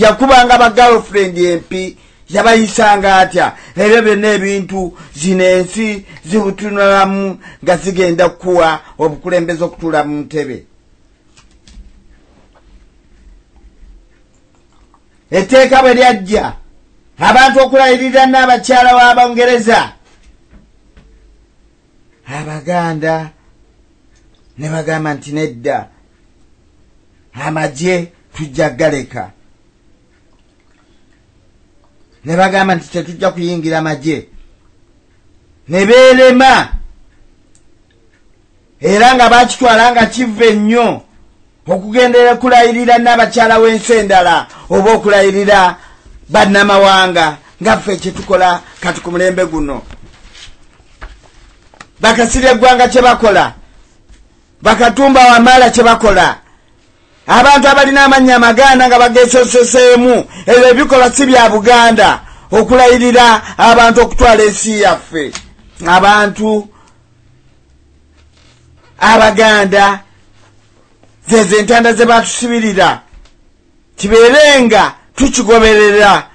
yakubanga ba girlfriend MP yabayisanga atya era byonna ebintu zino ensi zibutunulamu nga zigenda kuwa obukulembeze okutula mu ntebe. Etteeka bwe lyajja abantu okulayirira n'abakyala w'Abongereza Abaganda ne bagamba nti nedda amagye tujja galeka. Ne bagamba nti tetujja kuyingira amagye. Ne beerema era nga bakitwala nga kiva ennyo okugendera kulayirira n'abakyala w'ensi endala oba okulayirira bannamawanga nga ffe kyetukola kati ku mulembe guno. Bakasirye eggwanga kye bakola, Bakatumba Wamala kye bakola, abantu abalina amannya amaganda nga bageseseseemu ebyo ebikola si bya Buganda okulayirira abantu okutwala ensi yaffe. Abantu Abaganda zeze entanda ze batusibirira kibeerenga tukigoberera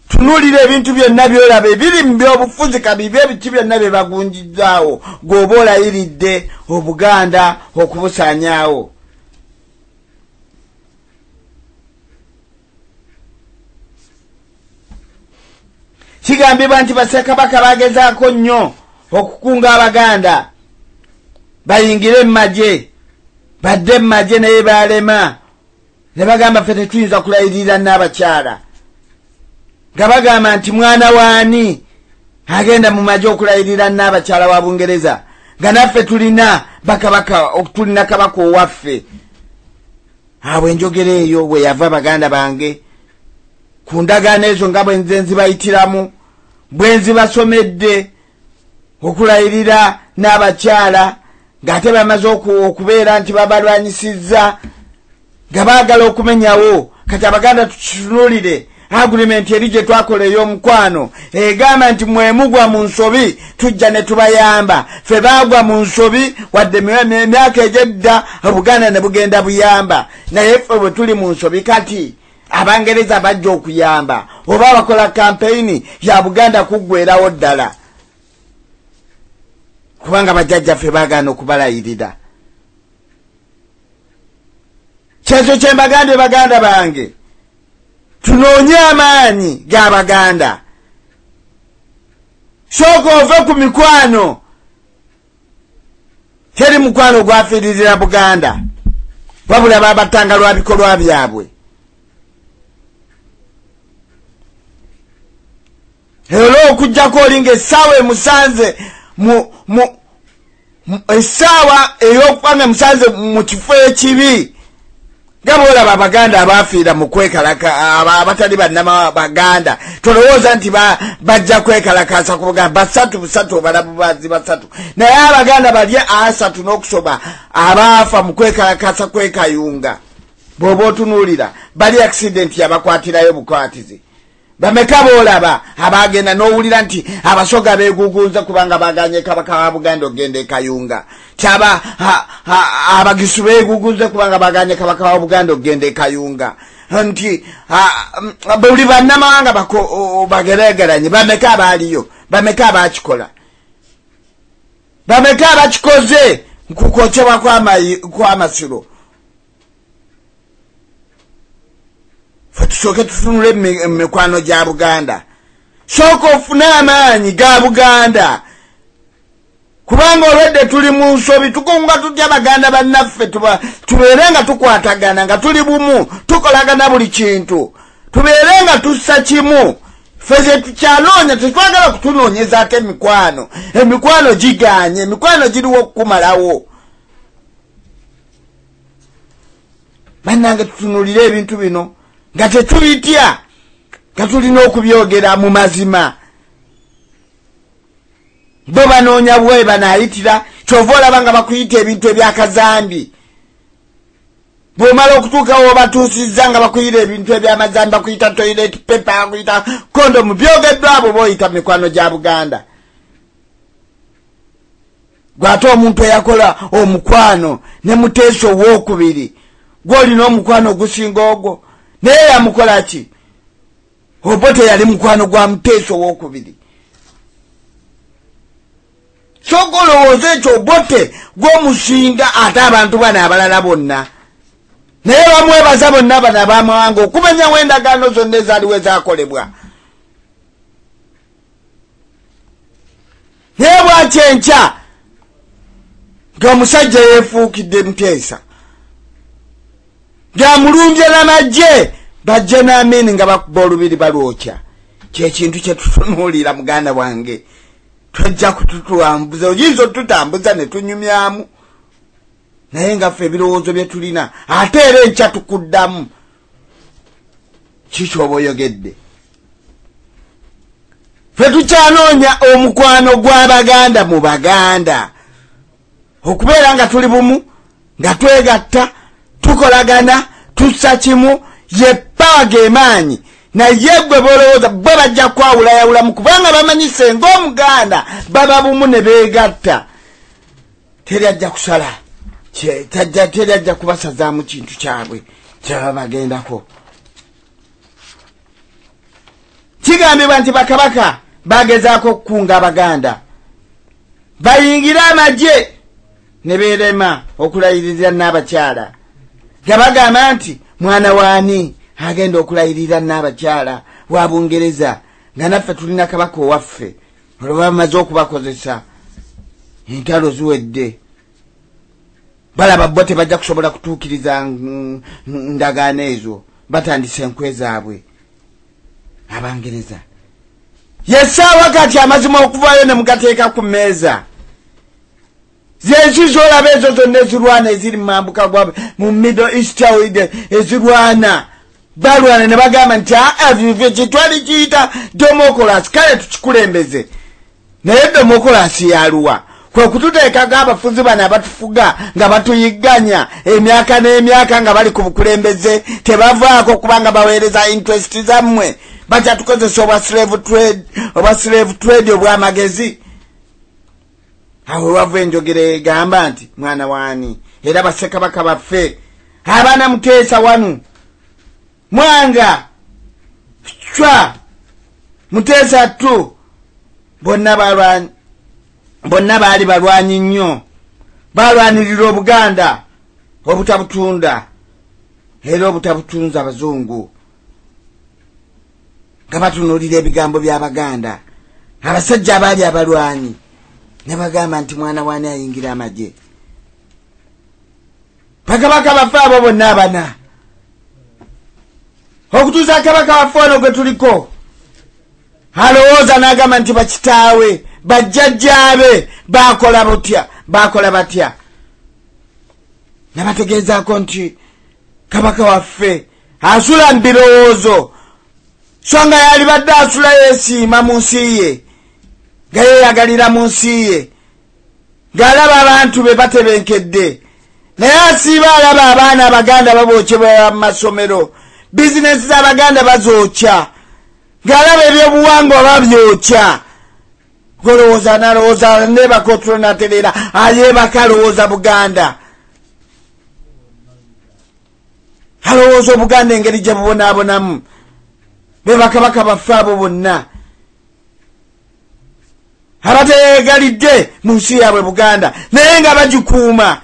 tunulira ebintu byonna byolaba ebiri mu byobufuzi kabibi ebiki byonna bye bagunjizzaawo gwoba olayiridde Obuganda okubusaanyaawo. Kigambibwa nti Bassekabaka bagezaako nnyo okukunga Abaganda bayingire mu magye, badde mu magye naye balema. Ne bagamba ffe tetuyinza kulayirira n'abakyala, nga bagamba nti mwana waani agenda mu magye okulayirira n'abakyala wa Bungereza, nga naffe tulina bakabaka, tulina kabaka owaffe. Awo enjogera eyo bwe yava Baganda bange ku ndagaano ezo nga bwe nze nzibayitiramu, bwe nzibasomedde okulayirira n'abakyala ng'ate bamaze okubeera nti babalwanyisizza nga baagala okumenyawo. Kati Abaganda tukitunulire agreement eri gye twakola ey'omukwano egamba nti mwemugwa mu nsobi tujja ne tubayamba. Ffe baagwa mu nsobi wadde emyaka egyedda Obuganda ne bugenda buyamba, naye ffe bwe tuli mu nsobi kati Abangereza bajja okuyamba oba bakola kampeyini ya Buganda kuggweerawo ddala kubanga bajjajjaffe baagaana okubalayirira. Kyezo kye mbagambye Baganda bange, tunoonye amaanyi g'Abaganda. Sooka ove ku mikwano, teri mukwano gwafiiririra Buganda wabula babatanga lwa bikolwa byabwe. Ero okujjako olinga essaawa emusanze essaawa ey'okubanga musanze mu kifo ekibi nga bw'olaba Abaganda abafiira mu kwekalaka abatali bannama Baganda tolowooza nti bajja kwekalakaasa ku Buganda basatu obalabu bazi basatu, naye Abaganda bali asatu n'okusoba abaafa mu kwekalakaasa kwekayunga bw'oba otunuulira bali accident yabakwatirayo bukwatizi. Bameka boolaba abagenda n'owulira nti abasoga beegugunza kubanga baganye kabaka wa Buganda ogenda ekayunga, kyaba abagisu beegugunze kubanga baganye kabaka wa Buganda ogenda ekayunga, nti buli bannamawanga bageregeranye. Bameka abaaliyo, bameka abakikola, bameka abakikoze nkukokyebwa kw'amasiro. Tusooke tutunule mikwano gya Buganda, sooka ofune amaanyi ga Buganda kubanga olwedde tuli mu nsobi tukunga tutya Baganda bannaffe tubeere nga tukwatagana nga tuli bumu tukolagana buli kintu tubeere nga tussa kimu. Ffe ze tukyaloonya tetwagala kutunoonyeza ate emikwano giganye, emikwano giriwo okukumalawo. Bannange tutunulire ebintu bino nga tetubitya, nga tulina okubyogera mu mazima. Bo banoonya bwe banaayitira, kyova olaba nga bakuyita ebintu ebyakazambi. Bw'omala okutuukawo batuusizza nga bakuyita ebintu ebyamazambi, bakuyita toilet paper, bakuyita kondomu, byogeddwa abo b'oyita mikwano gya Buganda. Gw'ate omuntu eyakola omukwano ne Muteesa owookubiri, gw'olina omukwano ogusinga ogwo, naye yamukola ki? Obote yali mukwano gwa Muteesa owokubiri. Sogolowooza ekyo Obote gw'omusinga ate abantu bano abalala bonna. Naye bamwebaza bonna bano ab'amawanga okumenyawo endagaano zonna ezaaliwo ezaakolebwa. Naye bw'atyo enkya ng'omusajja yeefuukidde Muteesa, ng'amulumbye n'amagye bajja n'amini nga bakuba olubiri balwokya. Kyekintu kye tutunuulira muganda wange. Twajja kututuwambuza, oyinza otutambuza ne tunyumyamu, naye nga ffe ebirowoozo bye tulina ate era enkya tukuddamu. Kiki oba oyogedde? Ffe tukyanoonya omukwano gw'Abaganda mu Baganda, okubeera nga tuli bumu, nga twegatta, tukolagana, tussa kimu, ye pawa g'emaanyi. Naye gwe bolowooza bo bajja kwawulayawulamu kubanga bamanyise ng'Omuganda baba bumu ne beegatta. Teri ajja kusala, teri ajja kubasazaamu kintu kyabwe kyaba bagendako. Kigambibwa nti bakabaka bagezaako okukunga Abaganda bayingire amagye ne beerema okulayirira n'abakyala nga bagamba nti mwana waani agenda okulayirira n'abakyala wa Bungereza nga naffe tulina kabaka owaffe. Olwo bamaze okubakozesa, entalo ziwedde, balaba bo tebajja kusobola kutuukiriza ndagaano ezo, batandise enkwe zaabwe Abangereza. Yessaawa kati amazima okuvaayo ne mugateeka ku mmeeza. Zensi z'olaba ezo zonna ezirwana eziri mu mambuka gwa mu Middle East ezirwana balwana ne bagamba nti avivye kitwali kiyita democracy, kale tukikulembeze. Naye democracy yaluwa kwe kututeekaga abafuzi bano abatufuga nga batuyigganya emyaka n'emyaka nga bali ku bukulembeze tebavaako kubanga baweereza interest zammwe. Bajja tukozesa obwa slave trade obw'amagezi. Awo wava enjogera egamba nti mwana waani era bassekabaka baffe abaana Muteesa wanu Mwanga Chwa Muteesa tu bonna baali balwanyi nnyo, balwanirira Obuganda obutabutunda era obutabutunza Abazungu nga batunuulira ebigambo by'Abaganda. Abasajja abaali abalwanyi ne bagamba nti mwana waani ayingira amagye. Bakabaka baffe abo bonna abana okutuusa kabaka waffe ono gwe tuliko alowooza n'agamba nti bakitaawe bajjajjaabe baakola batya. Nabategeezaako nti kabaka waffe asula mu birowoozo, so nga yali badde asula yeesiima mu nsi ye, nga yeeyagalira mu nsi ye, ng'alaba abantu be batebenkedde, naye asiiba alaba abaana Abaganda babookyebwa mu masomero, bizinesi z'Abaganda bazookya, ng'alaba ebyobuwangwa babyokya. Golowooza n'alowooza neebaka otulo n'atereera ayeebaka alowooza Buganda, alowooza Obuganda engeri gye bubonaabonamu. Be bakabaka baffe abo bonna abateegalidde mu nsi yaabwe Buganda naye nga bagikuuma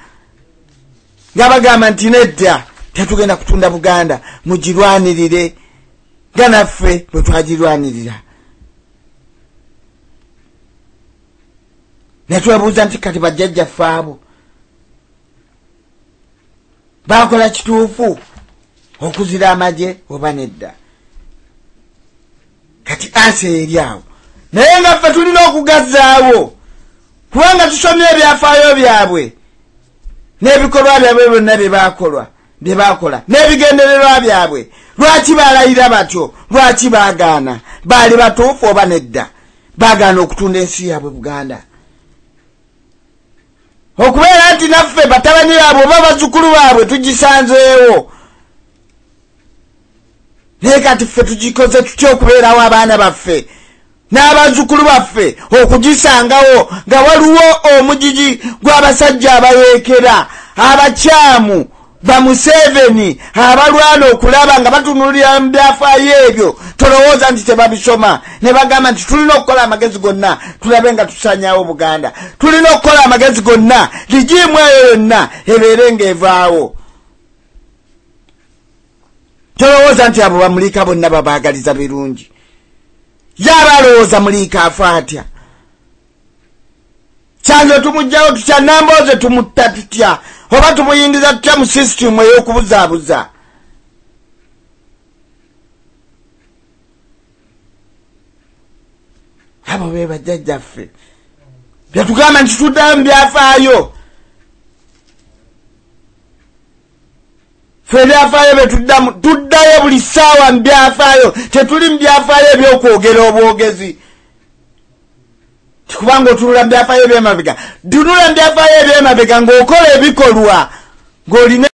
nga bagamba nti nedda tetugenda kutunda Buganda, mugirwanirire nga naffe bwe twagirwanirira. Ne twebuuza nti kati bajjajjaffe abo baakola kituufu okuzira amagye oba nedda? Kati ansi eri awo, naye nga ffe tulina okugazzaawo kubanga tusomye ebyafaayo byabwe n'ebikolwa byabwe byonna bye baakola n'ebigendererwa byabwe. Lwaki baalayira batyo? Lwaki baagaana? Baali batuufu oba nedda? Baagaana okutunda ensi yaabwe Buganda, okubeera nti naffe batabani baabwe oba bazzukulu baabwe tugisanzeewo. Naye kati ffe tugikoze tutya okubeerawo abaana baffe n'abazzukulu baffe okugisangawo nga waliwo omugigi gw'abasajja abayeekera abakyamu Museveni abalwana okulaba nga batunulira mu byafaayo ebyo tolowooza nti tebabisoma ne bagamba nti tulina okukola amagezi gonna tulabe nga tusanyawo Buganda, tulina okukola amagezi gonna ligimu eyo yonna ebeere ng'evaawo. Tolowooza nti abo bamuliika bonna babaagaliza birungi. Yaba alowooza muliika afa atya? Kyanjo tumugjawo tutya, Nambooze tumutta tutya, oba tumuyingiza tutya mu system ey'okubuzaabuza? Abo be bajjajjaffe byatugamba nti tuddayo mu byafaayo. Ffe byafaayo be tuddayo buli ssaawa mu byafaayo, tetuli mu byafaayo ebyokwogera obwogezi. Kubanga otunula mu byafaayo eby'emabega, tunula mu byafaayo eby'emabega ng'okola ebikolwa ng'olina